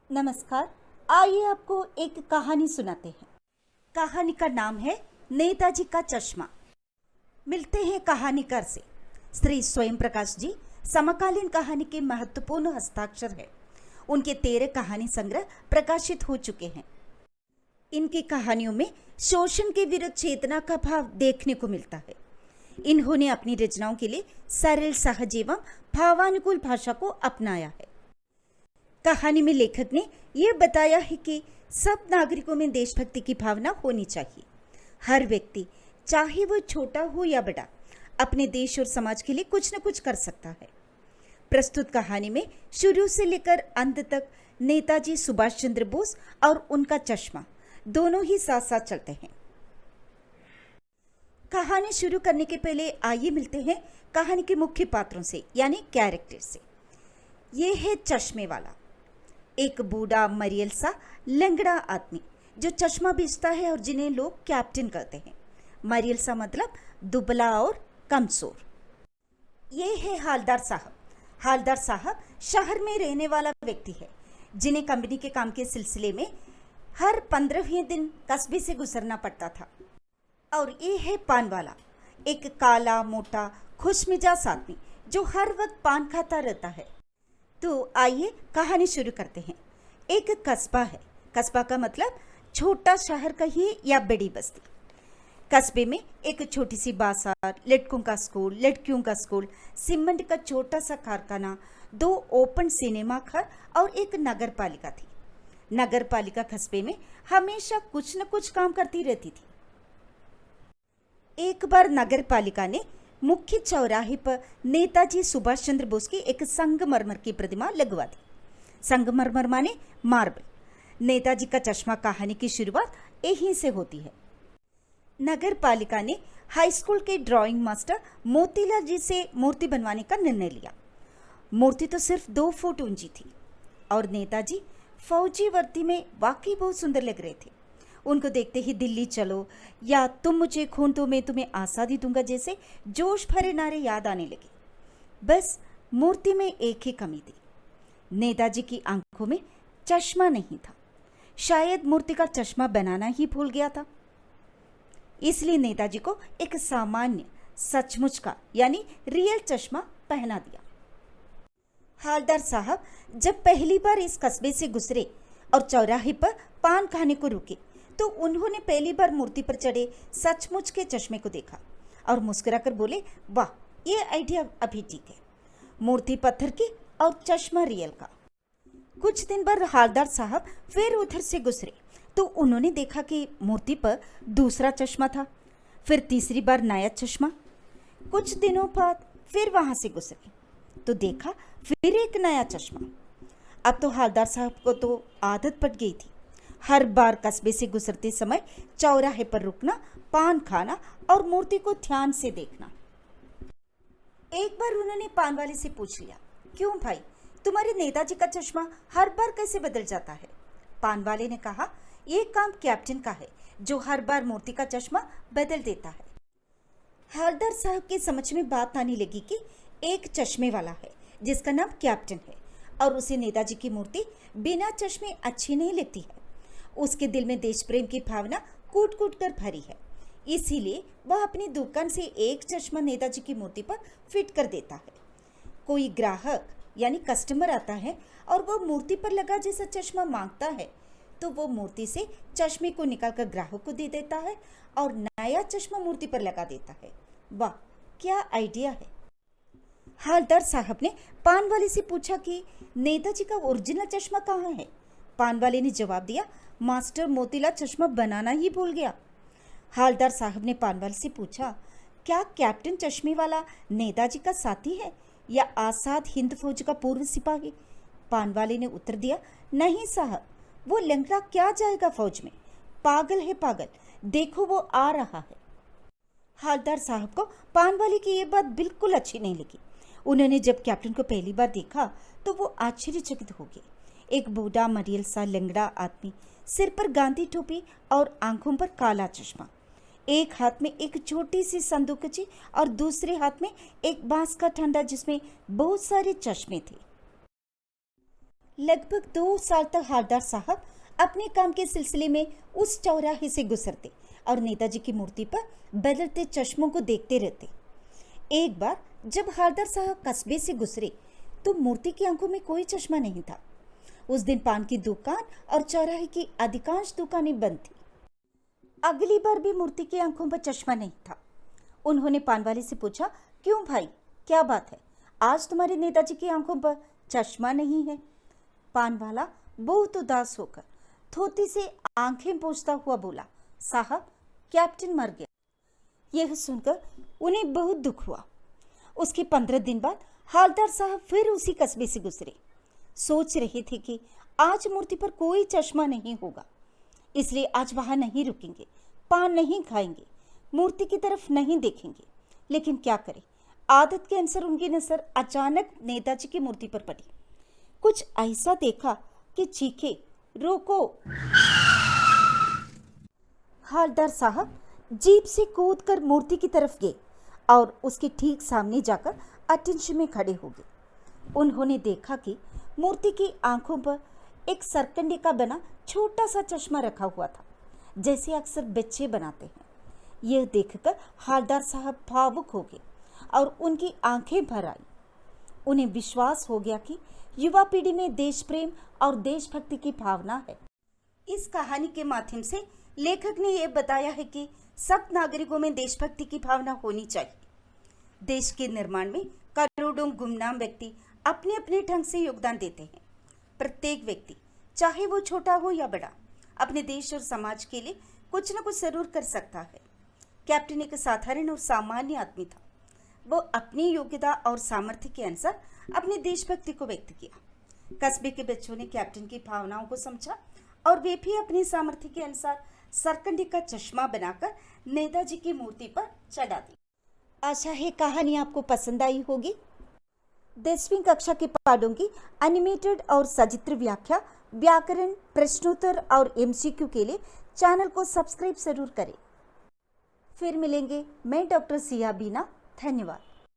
नमस्कार। आइए आपको एक कहानी सुनाते हैं। कहानी का नाम है नेताजी का चश्मा। मिलते हैं कहानीकार से। श्री स्वयं प्रकाश जी समकालीन कहानी के महत्वपूर्ण हस्ताक्षर है। उनके 13 कहानी संग्रह प्रकाशित हो चुके हैं। इनकी कहानियों में शोषण के विरुद्ध चेतना का भाव देखने को मिलता है। इन्होंने अपनी रचनाओं के लिए सरल, सहज एवं भावानुकूल भाषा को अपनाया है। कहानी में लेखक ने यह बताया है कि सब नागरिकों में देशभक्ति की भावना होनी चाहिए। हर व्यक्ति, चाहे वो छोटा हो या बड़ा, अपने देश और समाज के लिए कुछ न कुछ कर सकता है। प्रस्तुत कहानी में शुरू से लेकर अंत तक नेताजी सुभाष चंद्र बोस और उनका चश्मा दोनों ही साथ साथ चलते हैं। कहानी शुरू करने के पहले आइए मिलते हैं कहानी के मुख्य पात्रों से, यानी कैरेक्टर से। ये है चश्मे वाला, एक बूढ़ा मरियल सा लंगड़ा आदमी जो चश्मा बेचता है और जिन्हें लोग कैप्टन कहते हैं। मरियल सा मतलब दुबला और कमजोर। ये है हालदार साहब। हालदार साहब शहर में रहने वाला व्यक्ति है जिन्हें कंपनी के काम के सिलसिले में हर 15वें दिन कस्बे से गुजरना पड़ता था। और ये है पान वाला, एक काला मोटा खुशमिजाज आदमी जो हर वक्त पान खाता रहता है। तो आइए कहानी शुरू करते हैं। एक कस्बा है। कस्बा का मतलब छोटा शहर कहिए या बड़ी बस्ती। कस्बे में एक छोटी सी बाजार, लड़कों का स्कूल, लड़कियों का स्कूल, सीमेंट का छोटा सा कारखाना, 2 ओपन सिनेमा घर और एक नगर पालिका थी। नगर पालिका कस्बे में हमेशा कुछ न कुछ काम करती रहती थी। एक बार नगर पालिका ने मुख्य चौराहे पर नेताजी सुभाष चंद्र बोस की एक संगमरमर की प्रतिमा लगवा दी। संगमरमर माने मार्बल। नेताजी का चश्मा कहानी की शुरुआत यहीं से होती है। नगर पालिका ने हाई स्कूल के ड्राइंग मास्टर मोतीलाल जी से मूर्ति बनवाने का निर्णय लिया। मूर्ति तो सिर्फ 2 फुट ऊंची थी और नेताजी फौजी वर्दी में वाकई बहुत सुंदर लग रहे थे। उनको देखते ही दिल्ली चलो या तुम मुझे खून दो मैं तुम्हें आज़ादी दूंगा जैसे जोश भरे नारे याद आने लगे। बस मूर्ति में एक ही कमी थी, नेताजी की आंखों में चश्मा नहीं था। शायद मूर्ति का चश्मा बनाना ही भूल गया था। इसलिए नेताजी को एक सामान्य सचमुच का यानी रियल चश्मा पहना दिया। हालदार साहब जब पहली बार इस कस्बे से गुजरे और चौराहे पर पान खाने को रुके तो उन्होंने पहली बार मूर्ति पर चढ़े सचमुच के चश्मे को देखा और मुस्कुराकर बोले, वाह, ये आइडिया अभी ठीक है। मूर्ति पत्थर की और चश्मा रियल का। कुछ दिन बाद हालदार साहब फिर उधर से गुजरे तो उन्होंने देखा कि मूर्ति पर दूसरा चश्मा था। फिर तीसरी बार नया चश्मा। कुछ दिनों बाद फिर वहां से गुजरे तो देखा फिर एक नया चश्मा। अब तो हालदार साहब को तो आदत पड़ गई थी, हर बार कस्बे से गुजरते समय चौराहे पर रुकना, पान खाना और मूर्ति को ध्यान से देखना। एक बार उन्होंने पान वाले से पूछ लिया, क्यों भाई, तुम्हारे नेताजी का चश्मा हर बार कैसे बदल जाता है? पान वाले ने कहा, यह काम कैप्टन का है जो हर बार मूर्ति का चश्मा बदल देता है। हवलदार साहब के समझ में बात आने लगी कि एक चश्मे वाला है जिसका नाम कैप्टन है और उसे नेताजी की मूर्ति बिना चश्मे अच्छी नहीं लगती है। उसके दिल में देश प्रेम की भावना कूट कूट कर भरी है, इसीलिए वह अपनी दुकान से एक चश्मा नेताजी की मूर्ति पर फिट कर देता है। कोई ग्राहक यानी कस्टमर आता है और वह मूर्ति पर लगा जैसा चश्मा मांगता है तो वो मूर्ति से चश्मे को निकालकर ग्राहक को दे देता है और नया चश्मा मूर्ति पर लगा देता है। वाह, क्या आइडिया है। हालदार साहब ने पान वाले से पूछा कि नेताजी का ओरिजिनल चश्मा कहाँ है? पान वाले ने जवाब दिया, मास्टर मोतीलाल चश्मा बनाना ही भूल गया। हालदार साहब ने पान वाले से पूछा, क्या कैप्टन चश्मे वाला नेताजी का साथी है या आजाद हिंद फौज का पूर्व सिपाही? पान वाले ने उत्तर दिया, नहीं साहब, वो लंगड़ा क्या जाएगा फौज में, पागल है पागल, देखो वो आ रहा है। हालदार साहब को पान वाले की ये बात बिल्कुल अच्छी नहीं लगी। उन्होंने जब कैप्टन को पहली बार देखा तो वो आश्चर्यचकित हो गए। एक बूढ़ा मरियल सा लंगड़ा आदमी, सिर पर गांधी टोपी और आंखों पर काला चश्मा, एक हाथ में एक छोटी सी संदूकची और दूसरे हाथ में एक बांस का ठंडा जिसमें बहुत सारे चश्मे थे। लगभग 2 साल तक हालदार साहब अपने काम के सिलसिले में उस चौराहे से गुजरते और नेताजी की मूर्ति पर बदलते चश्मों को देखते रहते। एक बार जब हालदार साहब कस्बे से गुजरे तो मूर्ति की आंखों में कोई चश्मा नहीं था। उस दिन पान की दुकान और चौराहे की अधिकांश दुकानें बंद थी। अगली बार भी मूर्ति की आंखों पर चश्मा नहीं था। उन्होंने पान वाले से पूछा, क्यों भाई, क्या बात है, आज तुम्हारे नेताजी की आंखों पर चश्मा नहीं है? पान वाला बहुत उदास होकर धोती से आंखें पोंछता हुआ बोला, साहब, कैप्टन मर गया। यह सुनकर उन्हें बहुत दुख हुआ। उसके 15 दिन बाद हालदार साहब फिर उसी कस्बे से गुजरे। सोच रहे थे कि आज मूर्ति पर कोई चश्मा नहीं होगा, इसलिए आज वहां नहीं रुकेंगे, पान नहीं खाएंगे, मूर्ति की तरफ नहीं देखेंगे। लेकिन क्या करें, आदत के अनुसार उनकी नजर अचानक नेताजी की मूर्ति पर पड़ी। कुछ ऐसा देखा कि चीखे, रोको। हालदार साहब जीप से कूदकर मूर्ति की तरफ गए और उसके ठीक सामने जाकर अटेंशन में खड़े हो गए। उन्होंने देखा कि मूर्ति की आंखों पर एक सरकंडे का बना छोटा सा चश्मा रखा हुआ था, जैसे अक्सर बच्चे बनाते हैं। यह देखकर हालदार साहब भावुक हो गए और उनकी आंखें भर आई। उन्हें विश्वास हो गया कि युवा पीढ़ी में देश प्रेम और देशभक्ति की भावना है। इस कहानी के माध्यम से लेखक ने यह बताया है कि सब नागरिकों में देशभक्ति की भावना होनी चाहिए। देश के निर्माण में करोड़ों गुमनाम व्यक्ति अपने अपने ढंग से योगदान देते हैं। प्रत्येक व्यक्ति, चाहे वो छोटा हो या बड़ा, अपने देश और समाज के लिए कुछ न कुछ जरूर कर सकता है। कैप्टन एक साधारण और सामान्य आदमी था। वो अपनी योग्यता और सामर्थ्य के अनुसार अपनी देशभक्ति को व्यक्त किया। कस्बे के बच्चों ने कैप्टन की भावनाओं को समझा और वे भी अपनी सामर्थ्य के अनुसार सरकंडे का चश्मा बनाकर नेताजी की मूर्ति पर चढ़ा दी। आशा है कहानी आपको पसंद आई होगी। 10वीं कक्षा के पाठों की एनिमेटेड और सचित्र व्याख्या, व्याकरण, प्रश्नोत्तर और MCQ के लिए चैनल को सब्सक्राइब जरूर करें। फिर मिलेंगे। मैं डॉक्टर सिया बीना। धन्यवाद।